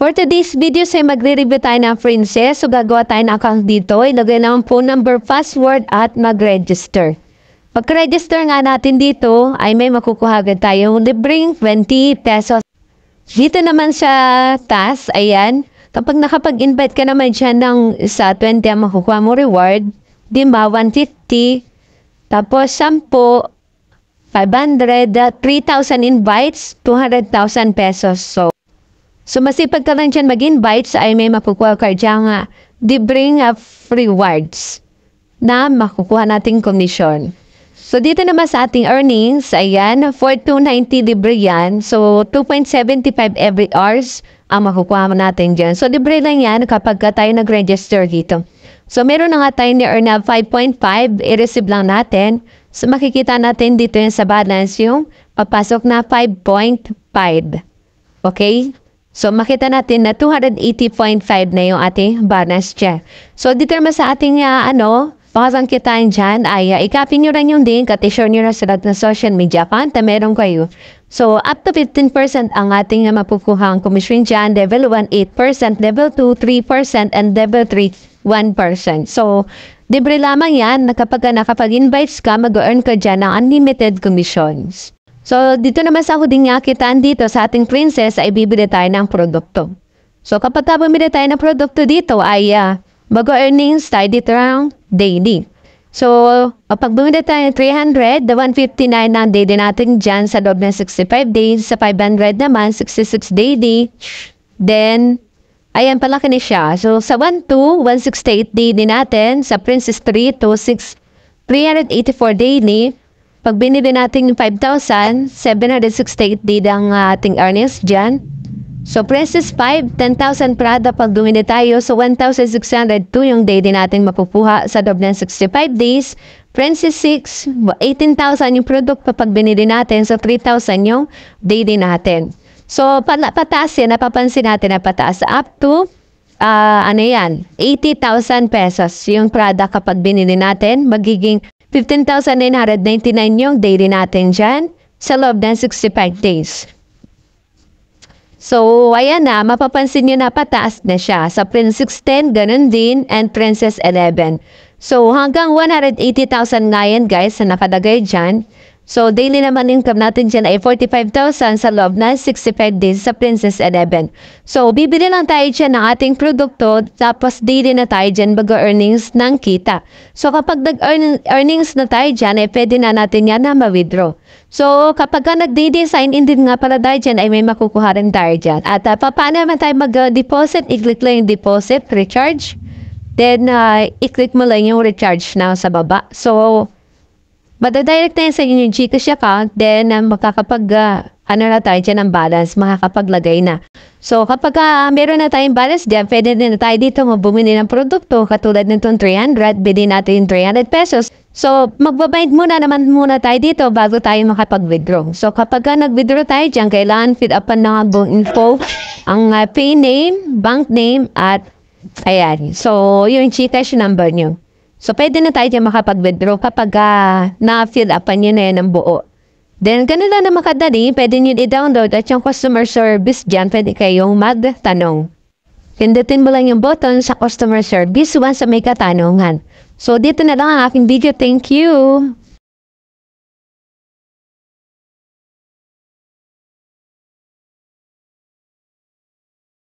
For today's video ay magre-review tayo ng Princess. So gagawa tayo ng account dito. Ilagay naman phone number, password at mag-register. Pagka-register nga natin dito ay may makukuha agad tayong libreng 20 pesos. Dito naman sa task, ayan. Kapag nakapag-invite ka naman dyan ng sa 20 ang makukuha mo reward, di ba, 150, tapos 10, 500, 3,000 invites, 200,000 pesos. So masipag ka lang dyan mag-invites ay may makukuha ka dyan nga libreng rewards na makukuha nating commission. So dito naman sa ating earnings, ayan, for 290 libre yan. So 2.75 every hours ang makukuha natin dyan. So libre lang yan kapag tayo nag-register dito. So meron na nga tayo ni-earn na 5.5, i-receive lang natin. So makikita natin dito yung sa balance yung papasok na 5.5. Okay? So makita natin na 280.5 na yung ating balance dyan. So dito naman sa ating pakasang kitain dyan ay i-copy nyo rin yung link at i-share nyo rin sa lahat ng social media account na meron kayo. So up to 15% ang ating mapukuhang commission dyan. Level 1, 8%. Level 2, 3%. And level 3, 1%. So libre lamang yan na kapag nakapag-invites ka, mag-earn ka dyan ng unlimited commissions. So dito naman sa huding nga kitaan dito sa ating Princess ay bibili tayo ng produkto. So kapag bumili tayo ng produkto dito ay mag-earnings tayo dito ng daily. So kapag bumili tayo ng 300, the 159 ng daily natin dyan sa loob ng 65 days, sa 500 naman, 66 daily. Then, ayan palaki na siya. So sa 1 to 168 daily natin, sa Princess 3 to 384 daily, pag binili natin yung 5,768 daily ang ating earnings dyan. So Princess 5, 10,000 Prada pag bumili tayo. So 1,602 yung daily natin mapupuha sa loob ng 65 days. Princess 6, 18,000 yung produkto pag binili natin. So 3,000 yung daily natin. So pataas yan, napapansin natin na pataas up to 80,000 pesos yung product kapag binili natin. Magiging 15,999 yung daily natin dyan sa loob ng 65 days. So, ayan na, mapapansin nyo na pataas na siya. Sa Princess 10, ganun din, and Princess 11. So, hanggang 180,000 nga yan, guys, na nakalagay dyan. So, daily naman income natin dyan ay 45,000 sa loob na 65 days sa Princess 11. So, bibili lang tayo dyan ng ating produkto, tapos daily na tayo dyan mag-earnings ng kita. So, kapag nag-earnings na tayo dyan, ay pwede na natin yan na ma-withdraw. So, kapag nag-daily sign in din nga pala tayo dyan, ay may makukuha rin tayo dyan. At paano naman tayo mag-deposit? I-click lang yung deposit, recharge. Then, i-click mo lang yung recharge na sa baba. So, madadirect na yun sa inyong Gcash account, then makakapag, na tayo dyan ng balance, makakapaglagay na. So, kapag meron na tayong balance dyan, pwede na tayo dito bumili ng produkto, katulad nitong 300, bili natin yung 300 pesos. So, magbabayad muna tayo dito bago tayo makapag-withdraw. So, kapag nag-withdraw tayo dyan, kailangan fill upan na nga buong info, ang pay name, bank name, at ayan. So, yung Gcash number nyo. So, pwede na tayo dyan makapag-withdraw kapag na-fill upan nyo na yan ng buo. Then, ganun lang na makadali, pwede nyo i-download at yung customer service dyan, pwede kayong magtanong. Pindutin mo lang yung button sa customer service once sa may katanungan. So, dito na lang ang aking video. Thank you!